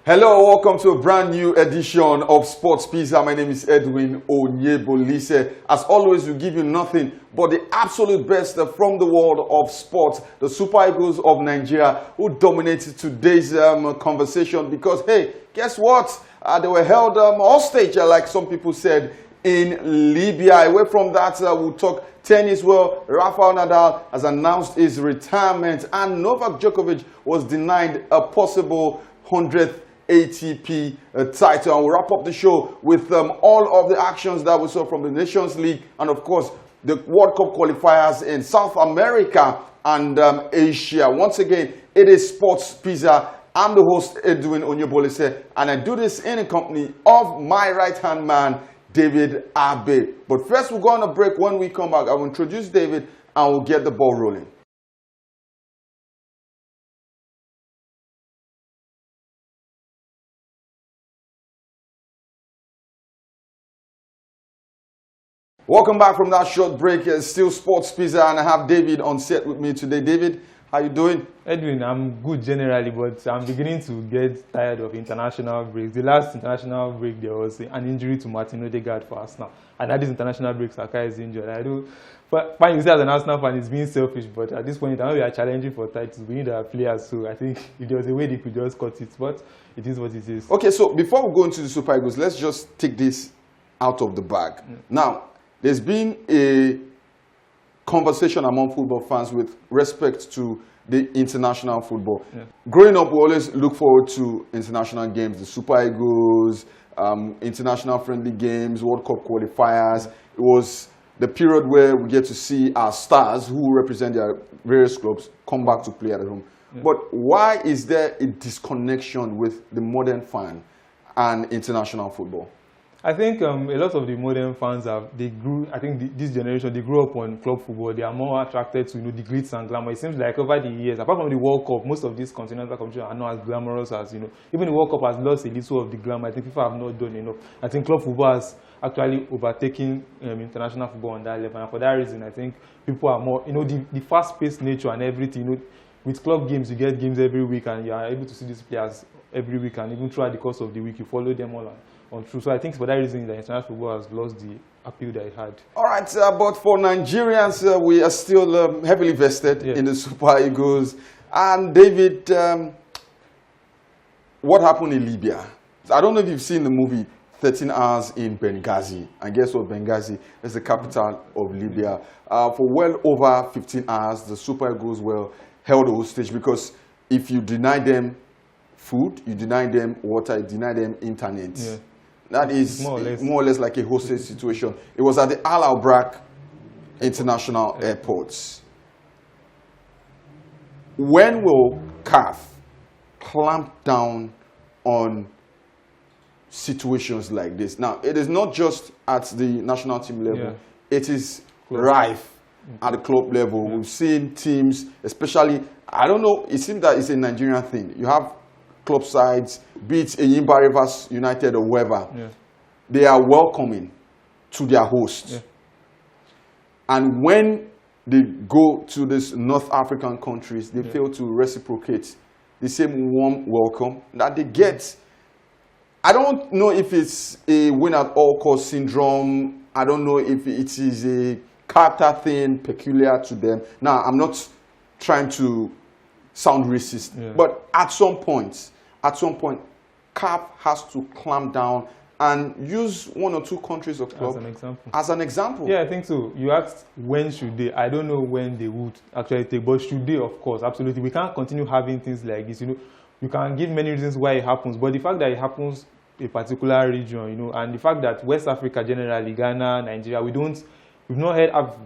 Hello, welcome to a brand new edition of Sports Pizza. My name is Edwin Onyebolise. As always, we give you nothing but the absolute best from the world of sports. The Super Eagles of Nigeria who dominated today's conversation because, hey, guess what? They were held hostage, like some people said, in Libya. Away from that, we'll talk tennis. Well, Rafael Nadal has announced his retirement and Novak Djokovic was denied a possible 100th ATP title. And we'll wrap up the show with all of the actions that we saw from the Nations League and, of course, the World Cup qualifiers in South America and Asia. Once again, it is Sports Pizza. I'm the host, Edwin Onyebolise, and I do this in the company of my right-hand man, David Abe. But first, we'll go on a break. When we come back, I will introduce David and we'll get the ball rolling. Welcome back from that short break. It's still Sports Pizza, and I have David on set with me today. David, how you doing? Edwin, I'm good generally, but I'm beginning to get tired of international breaks. The last international break, there was an injury to Martin Odegaard for Arsenal. And at this international break, Saka is injured. I do find you as an Arsenal fan, it's being selfish, but at this point, I know we are challenging for titles. We need our players, so I think if there was a way they could just cut it, but it is what it is. Okay, so before we go into the Super Eagles, let's just take this out of the bag. Now, there's been a conversation among football fans with respect to the international football. Growing up, we always look forward to international games, the Super Eagles, international friendly games, World Cup qualifiers. It was the period where we get to see our stars who represent their various clubs come back to play at home. But why is there a disconnection with the modern fan and international football? I think a lot of the modern fans this generation, they grew up on club football. They are more attracted to the glitz and glamour. It seems like over the years, apart from the World Cup, most of these continental competitions are not as glamorous as, even the World Cup has lost a little of the glamour. I think FIFA have not done enough. I think club football has actually overtaken international football on that level. And for that reason, I think people are more, the fast-paced nature and everything, with club games, you get games every week and you are able to see these players every week, and even throughout the course of the week, you follow them all on true. So I think for that reason, the international football has lost the appeal that it had. All right, but for Nigerians, we are still heavily vested in the Super Eagles. And David, what happened in Libya? I don't know if you've seen the movie 13 Hours in Benghazi. And guess what? Benghazi is the capital of Libya. For well over 15 hours, the Super Eagles were held hostage because if you deny them food, you deny them water, you deny them internet. Yeah. That is more or less like a hostage situation. It was at the Al Albrak International Airport. When will CAF clamp down on situations like this? Now, it is not just at the national team level. It is rife at the club level. We've seen teams, especially, I don't know, it seems that it's a Nigerian thing. You have club sides, be it Enyimba Rivers United or whoever, they are welcoming to their hosts. And when they go to these North African countries, they fail to reciprocate the same warm welcome that they get. I don't know if it's a win at all cost syndrome. I don't know if it is a character thing peculiar to them. Now, I'm not trying to sound racist, but at some point, CAF has to clamp down and use one or two countries of club as an example. Yeah, I think so. You asked when should they. I don't know when they would actually take, but should they? Of course, absolutely. We can't continue having things like this. You can give many reasons why it happens, but the fact that it happens in a particular region, and the fact that West Africa generally, Ghana, Nigeria, I've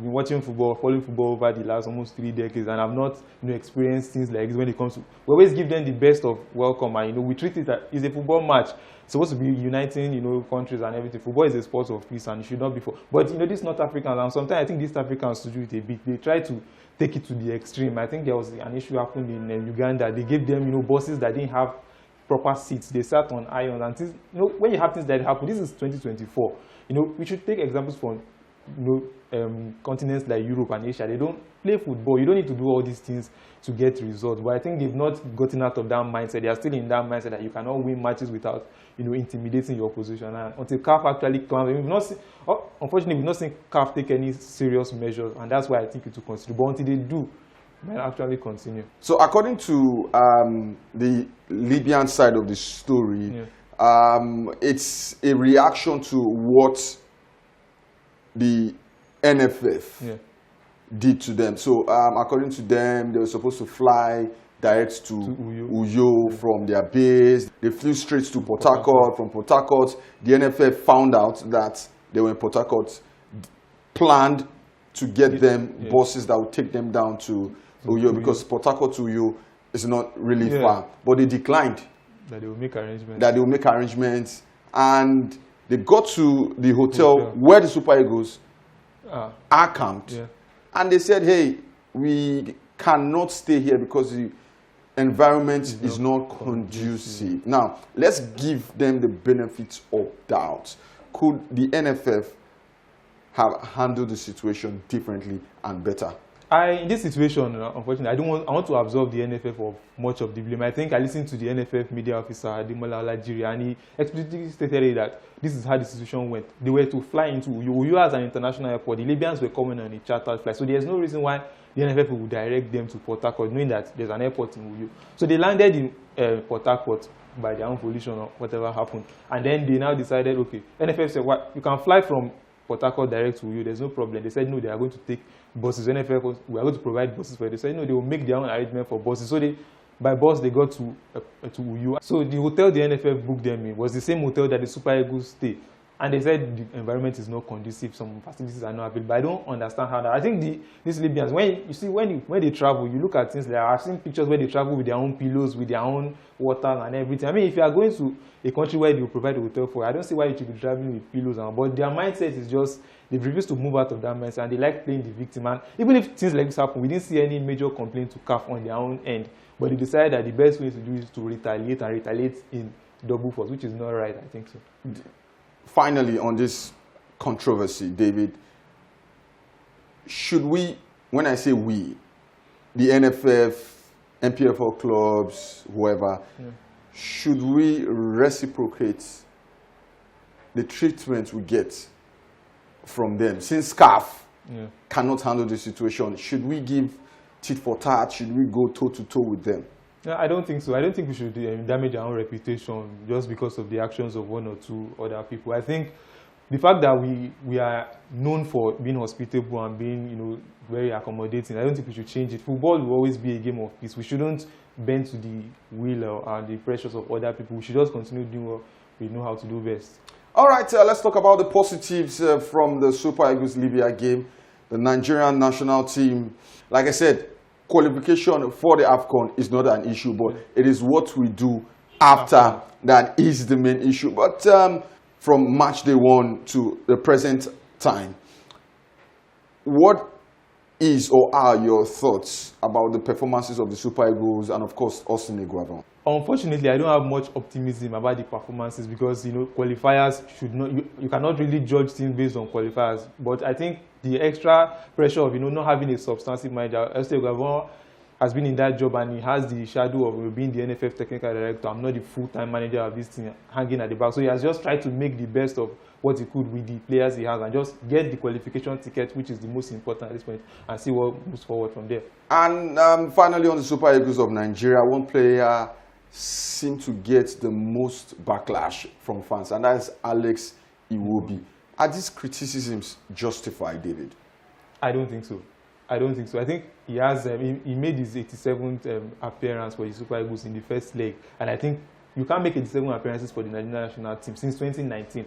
been watching football, following football over the last almost 3 decades, and I've not experienced things like this when it comes to. We always give them the best of welcome, and we treat it as it's a football match. It's supposed to be uniting, countries and everything. Football is a sport of peace, and it should not be for. But these North Africans, and sometimes I think these Africans to do it a bit. They try to take it to the extreme. I think there was an issue happened in Uganda. They gave them, buses that didn't have proper seats. They sat on irons, and when you have things that happen, this is 2024. We should take examples from continents like Europe and Asia, they don't play football. You don't need to do all these things to get results. But I think they've not gotten out of that mindset. They are still in that mindset that you cannot win matches without, intimidating your opposition. And until CAF actually comes, unfortunately, we've not seen CAF take any serious measures, and that's why I think it will continue. But until they do, it might actually continue. So according to the Libyan side of the story, it's a reaction to what the NFF did to them. So according to them, they were supposed to fly direct to Uyo from their base. They flew straight to Port Harcourt. From Port Harcourt, the NFF found out that they were in Port Harcourt, planned to get them buses that would take them down to Uyo, because Port Harcourt to Uyo is not really far. But they declined. That they will make arrangements. And they got to the hotel where the Super Eagles are camped. And they said, hey, we cannot stay here because the environment is not conducive. Now, let's give them the benefits of doubt. Could the NFF have handled the situation differently and better? In this situation, unfortunately, I want to absolve the NFF of much of the blame. I think I listened to the NFF media officer, Ademola Olajiri, and he explicitly stated that this is how the situation went. They were to fly into Uyo as an international airport. The Libyans were coming on a chartered flight. So there's no reason why the NFF would direct them to Port Harcourt, knowing that there's an airport in Uyo. So they landed in Port Harcourt by their own volition or whatever happened. And then they now decided, okay, NFF said, well, you can fly from Port Harcourt direct to Uyo, there's no problem. They said, no, they are going to take buses. NFF, we are going to provide buses for it. They said, no, they will make their own arrangement for buses. So by bus, they got to Uyo. So the hotel the NFF booked them in was the same hotel that the Super Eagles stay. And they said the environment is not conducive, some facilities are not available. But I don't understand how that. I think these Libyans, when they travel, you look at things like, I've seen pictures where they travel with their own pillows, with their own water and everything. I mean, if you are going to a country where they will provide a hotel for, I don't see why you should be traveling with pillows. But their mindset is just, they've refused to move out of that mindset, and they like playing the victim. And even if things like this happen, we didn't see any major complaint to CAF on their own end. But they decided that the best way to do is to retaliate, and retaliate in double force, which is not right, I think so. Finally, on this controversy, David, should we, when I say we, the NFF, MPFL clubs, whoever, should we reciprocate the treatment we get from them? Since CAF cannot handle the situation, should we give tit for tat? Should we go toe-to-toe with them? No, I don't think so. I don't think we should damage our own reputation just because of the actions of one or two other people. I think the fact that we are known for being hospitable and being, very accommodating, I don't think we should change it. Football will always be a game of peace. We shouldn't bend to the will and the pressures of other people. We should just continue doing what we know how to do best. All right, let's talk about the positives from the Super Eagles Libya game. The Nigerian national team, like I said, qualification for the AFCON is not an issue, but it is what we do after that is the main issue. But from match day 1 to the present time, what is or are your thoughts about the performances of the Super Eagles and, of course, Austin Eguavoen? Unfortunately, I don't have much optimism about the performances because, qualifiers should not, you cannot really judge teams based on qualifiers. But I think the extra pressure of, not having a substantive manager, Austin Eguavoen has been in that job and he has the shadow of being the NFF technical director. I'm not the full-time manager of this team hanging at the back. So he has just tried to make the best of what he could with the players he has and just get the qualification ticket, which is the most important at this point, and see what moves forward from there. And finally, on the Super Eagles of Nigeria, one player seemed to get the most backlash from fans, and that is Alex Iwobi. Are these criticisms justified, David? I don't think so. I think he has he made his 87th appearance for the Super Eagles in the first leg, and I think you can't make 87 appearances for the Nigerian national team since 2019.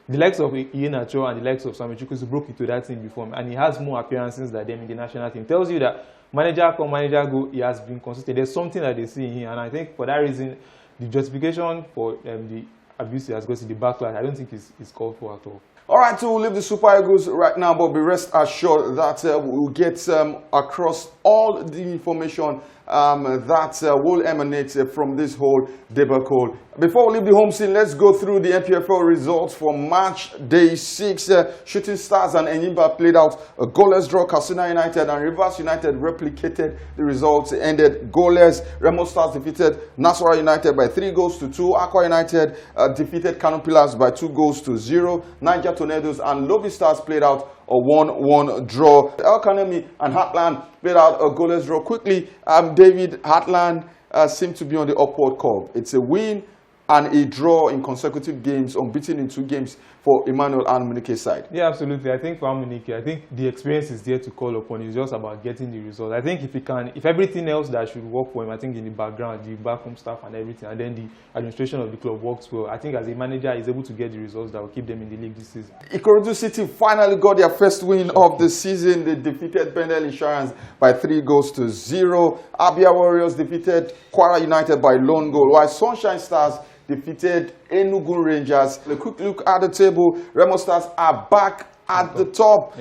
The likes of Iheanacho and the likes of Samuel Chukwueze broke into that team before, and he has more appearances than them in the national team. Tells you that manager come, manager go, he has been consistent. There's something that they see in him, and I think for that reason, the justification for the abuse he has got in the backlash, I don't think is called for at all. All right, so we'll leave the Super Eagles right now, but be rest assured that we'll get across all the information that will emanate from this whole debacle. Before we leave the home scene, let's go through the NPFL results for match day 6. Shooting Stars and Enyimba played out a goalless draw. Katsina United and Rivers United replicated the results, ended goalless. Remo Stars defeated Nasarawa United by 3-2. Akwa United defeated Kano Pillars by 2-0. Niger Tornadoes and Lobby Stars played out a 1-1 draw. El Kanemi and Heartland played out a goalless draw. Quickly, David, Heartland seemed to be on the upward curve. It's a win and a draw in consecutive games, unbeaten in 2 games for Emmanuel and Munike's side. Yeah, absolutely. I think for Munike, I think the experience is there to call upon. It's just about getting the result. I think if everything else that should work for him, I think in the background, the backroom staff and everything, and then the administration of the club works well, I think as a manager, he's able to get the results that will keep them in the league this season. Ikorodu City finally got their first win of the season. They defeated Bendel Insurance by 3-0. Abia Warriors defeated Kwara United by lone goal, while Sunshine Stars defeated Enugu Rangers. A quick look at the table. Remo Stars are back at the top,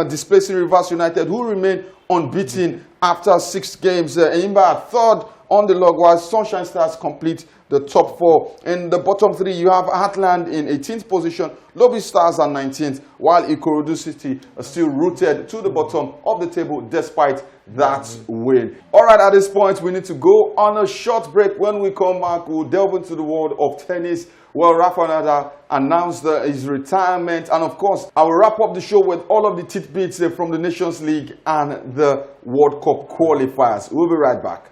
displacing Rivers United, who remain unbeaten after 6 games. Enyimba are third on the log, while Sunshine Stars complete the top 4. In the bottom 3, you have Heartland in 18th position, Lobby Stars are 19th, while Ikorodu City are still rooted to the bottom of the table despite that win. All right, at this point, we need to go on a short break. When we come back, we'll delve into the world of tennis. Well, Rafa Nadal announced his retirement. And of course, I will wrap up the show with all of the tidbits from the Nations League and the World Cup qualifiers. We'll be right back.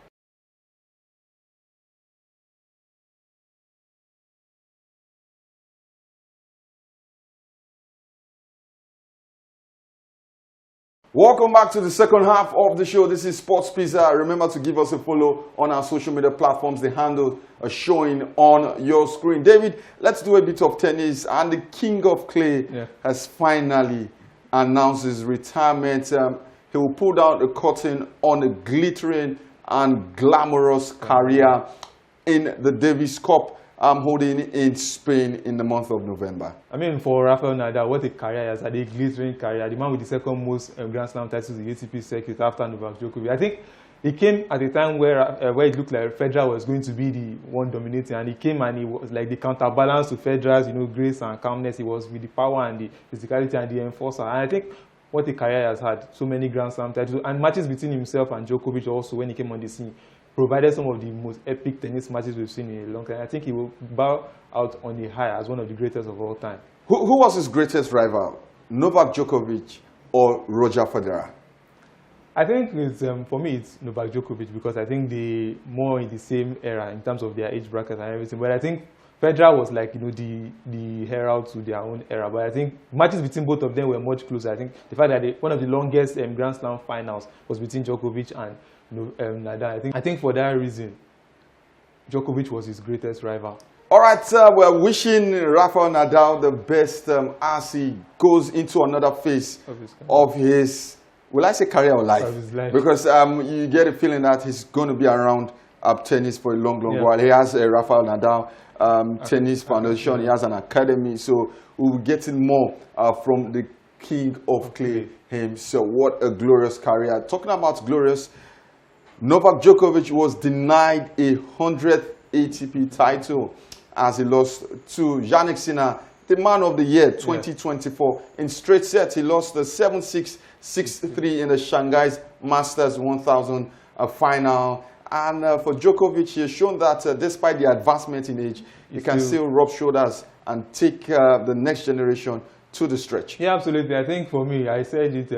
Welcome back to the second half of the show. This is Sports Pizza. Remember to give us a follow on our social media platforms. The handle are showing on your screen. David, let's do a bit of tennis. And the King of Clay has finally announced his retirement. He will pull down the curtain on a glittering and glamorous career in the Davis Cup holding in Spain in the month of November. I mean, for Rafael Nadal, what a career he has had, a glittering career. The man with the second most Grand Slam titles in the ATP circuit after Novak Djokovic. I think he came at a time where it looked like Federer was going to be the one dominating, and he came and he was like the counterbalance to Federer's, grace and calmness. He was with the power and the physicality and the enforcer. And I think what a career he has had, so many Grand Slam titles and matches between himself and Djokovic also when he came on the scene, provided some of the most epic tennis matches we've seen in a long time. I think he will bow out on the high as one of the greatest of all time. Who was his greatest rival, Novak Djokovic or Roger Federer? I think it's, for me, it's Novak Djokovic, because I think they more in the same era in terms of their age bracket and everything. But I think Federer was like, the herald to their own era. But I think matches between both of them were much closer. I think the fact that one of the longest Grand Slam finals was between Djokovic and Nadal. I think for that reason, Djokovic was his greatest rival. All right, we're wishing Rafael Nadal the best as he goes into another phase of his, will I say career or life? Of his life. Because you get a feeling that he's going to be around tennis for a long while. He has a Rafael Nadal tennis foundation. He has an academy. So we'll be getting more from the King of Clay himself. What a glorious career. Talking about glorious, Novak Djokovic was denied a 100th ATP title as he lost to Jannik Sinner, the man of the year 2024. In straight sets, he lost the 7-6, 6-3 in the Shanghai Masters 1000 final. And for Djokovic, he has shown that despite the advancement in age, he can still rub shoulders and take the next generation to the stretch. Yeah, absolutely. I think for me, I said it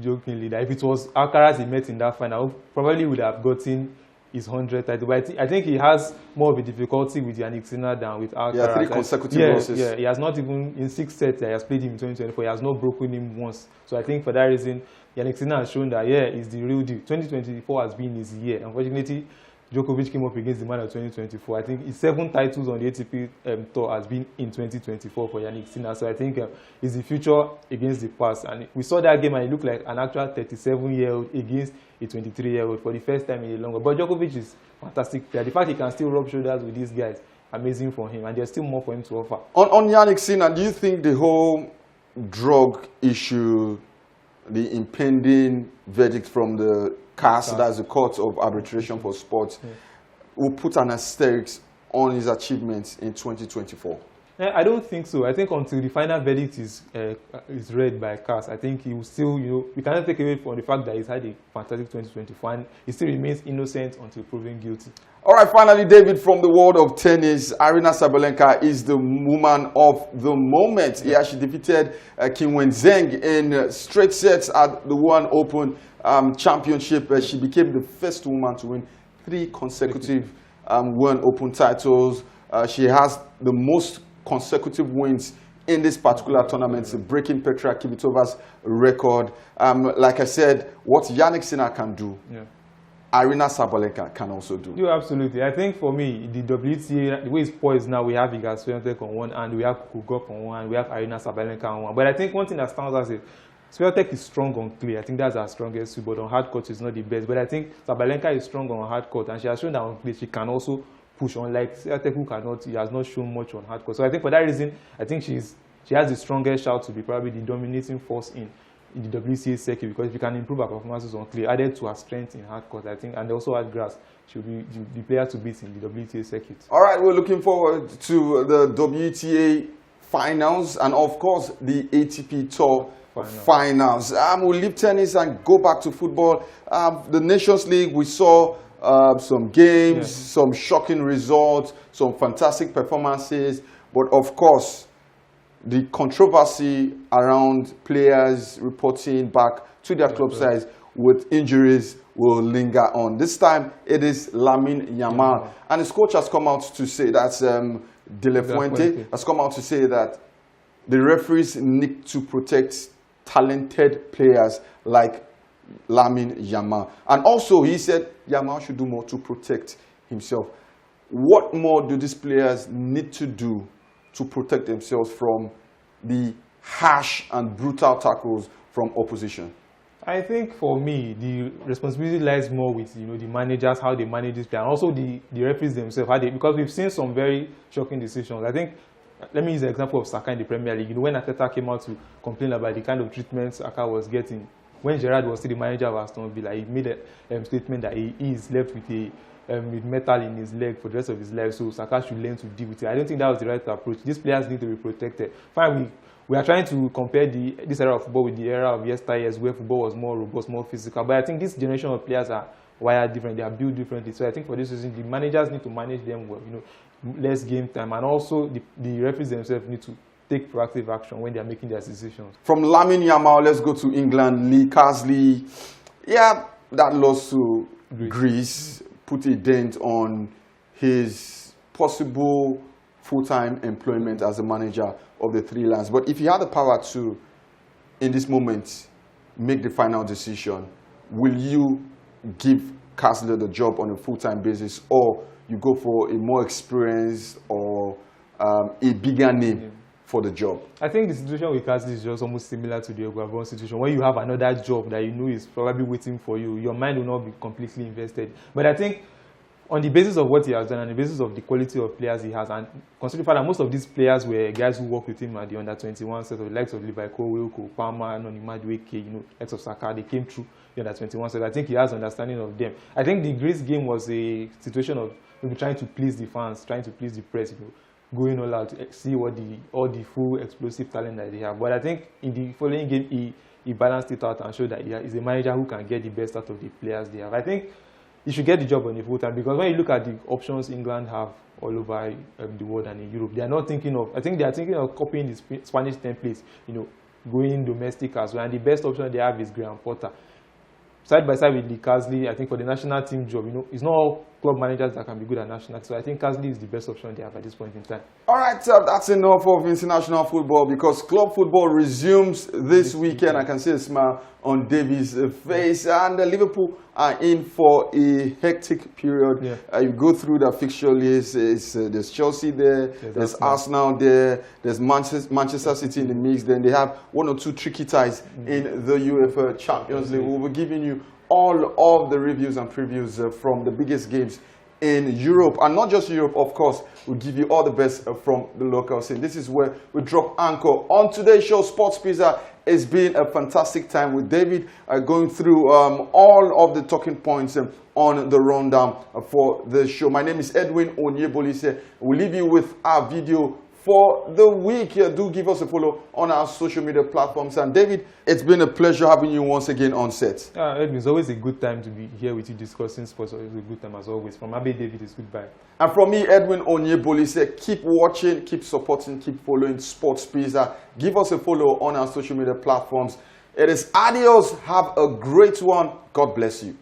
jokingly, that if it was Alcaraz he met in that final, probably would have gotten his 100th title. But I think he has more of a difficulty with Jannik Sinner than with Alcaraz. Yeah, 3 consecutive losses. Yeah, he has not even, in 6 sets, he has played him in 2024, he has not broken him once. So I think for that reason, Jannik Sinner has shown that, he's the real deal. 2024 has been his year. Unfortunately, Djokovic came up against the man of 2024. I think his 7 titles on the ATP tour has been in 2024 for Jannik Sinner. So I think it's the future against the past. And we saw that game and it looked like an actual 37-year-old against a 23-year-old for the first time in a long while. But Djokovic is fantastic player. The fact he can still rub shoulders with these guys, amazing for him. And there's still more for him to offer. On Jannik Sinner, do you think the whole drug issue, the impending verdict from the CAS, that's the Court of Arbitration for Sports, will put an asterisk on his achievements in 2024? I don't think so. I think until the final verdict is read by CAS, I think he will still, we cannot take away from the fact that he's had a fantastic 2024 and he still remains innocent until proven guilty. All right, finally, David, from the world of tennis, Aryna Sabalenka is the woman of the moment. Yeah, she defeated Kim Wen-zheng in straight sets at the One Open Championship. She became the first woman to win 3 consecutive One Open titles. She has the most consecutive wins in this particular tournament, breaking Petra Kvitova's record. Like I said, what Yannick Sinner can do, Aryna Sabalenka can also do. Yeah, absolutely. I think for me, the WTA, the way it's poised now, we have Iga Swiatek on one hand, we have Kugop on one hand, we have Aryna Sabalenka on one. But I think one thing that stands out is Swiatek is strong on clay. I think that's her strongest suit, but on hard court she's not the best. But I think Sabalenka is strong on hard court, and she has shown that on clay she can also push on, like Swiatek, who cannot, he has not shown much on hard court. So I think for that reason, I think she has the strongest shout to be probably the dominating force in the WCA circuit, because if you can improve her performances on clay, added to her strength in hard court, I think, and also at grass, she'll be the player to beat in the WTA circuit. All right, we're looking forward to the WTA finals and, of course, the ATP Tour finals. We'll leave tennis and go back to football. The Nations League, we saw some games, some shocking results, some fantastic performances, but of course, the controversy around players reporting back to their club sides with injuries will linger on. This time, it is Lamine Yamal. And his coach has come out to say, that's De La Fuente, has come out to say that the referees need to protect talented players like Lamine Yamal. And also, he said Yamal should do more to protect himself. What more do these players need to do to protect themselves from the harsh and brutal tackles from opposition? I think for me, the responsibility lies more with the managers, how they manage this player, and also the referees themselves, because we've seen some very shocking decisions. I think, let me use the example of Saka in the Premier League. When Arteta came out to complain about the kind of treatment Saka was getting, when Gerrard was still the manager of Aston Villa, he made a statement that he is left with metal in his leg for the rest of his life, so Saka should learn to deal with it. I don't think that was the right approach. These players need to be protected. Fine, we are trying to compare this era of football with the era of yesteryears where football was more robust, more physical. But I think this generation of players are wired different. They are built differently. So I think for this reason, the managers need to manage them well. Less game time, and also the referees themselves need to take proactive action when they are making their decisions. From Lamine Yamal, let's go to England. Lee Carsley, that loss to Greece put a dent on his possible full-time employment as a manager of the Three Lions. But if he had the power to, in this moment, make the final decision, will you give Carsley the job on a full-time basis, or you go for a more experienced or a bigger name for the job? I think the situation with Carsley is just almost similar to the Oguavon situation. When you have another job that you know is probably waiting for you, your mind will not be completely invested. But I think on the basis of what he has done and the basis of the quality of players he has, and considering the fact that most of these players were guys who worked with him at the under-21 set, of the likes of Levi Wilco, Palmer, Nonima Dweke, likes of Saka, they came through the under-21 set. I think he has understanding of them. I think the Greece game was a situation of maybe trying to please the fans, trying to please the press, going all out to see all the full explosive talent that they have. But I think in the following game, he balanced it out and showed that he is a manager who can get the best out of the players they have. I think he should get the job on the full time, because when you look at the options England have all over the world and in Europe, they are not thinking of, I think they are thinking of copying the Spanish templates, going domestic as well. And the best option they have is Graham Potter. Side by side with Lee Carsley, I think for the national team job, it's not all club managers that can be good at national. So I think Carsley is the best option they have at this point in time. All right, that's enough of international football, because club football resumes this weekend. I can see a smile on Davies' face, and Liverpool are in for a hectic period. You go through the fixture list. There's Chelsea there, there's Arsenal there, there's Manchester City in the mix. Then they have one or two tricky ties in the UEFA Champions League. We'll be giving you all of the reviews and previews from the biggest games in Europe. And not just Europe, of course, we'll give you all the best from the local scene. This is where we drop anchor on today's show, Sports Pizza. It's been a fantastic time with David, going through all of the talking points on the rundown for the show. My name is Edwin Onyebolise. We'll leave you with our video for the week. Do give us a follow on our social media platforms. And David, it's been a pleasure having you once again on set. Edwin, it's always a good time to be here with you discussing sports. It's a good time as always. From Abe David, it's goodbye. And from me, Edwin Onyebolise, keep watching, keep supporting, keep following Sports Pizza. Give us a follow on our social media platforms. It is adios. Have a great one. God bless you.